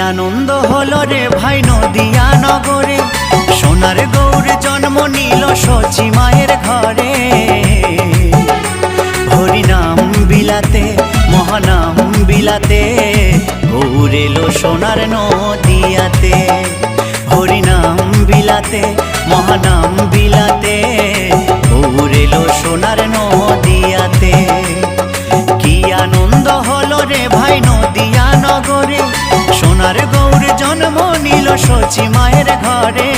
আনন্দ হলো রে ভাই নদিয়া নগরে, সোনার গৌর জন্ম নিল সচি মায়ের ঘরে। হরিনাম বিলাতে মহানাম বিলাতে, গৌর এলো সোনার নদিয়াতে। হরিনাম বিলাতে মহানাম বিলাতে, গৌর এলো সোনার নদিয়াতে। কি আনন্দ হলো রে ভাই নদিয়া নগরে, সোনার গৌর জন্ম নিল সচি মায়ের ঘরে।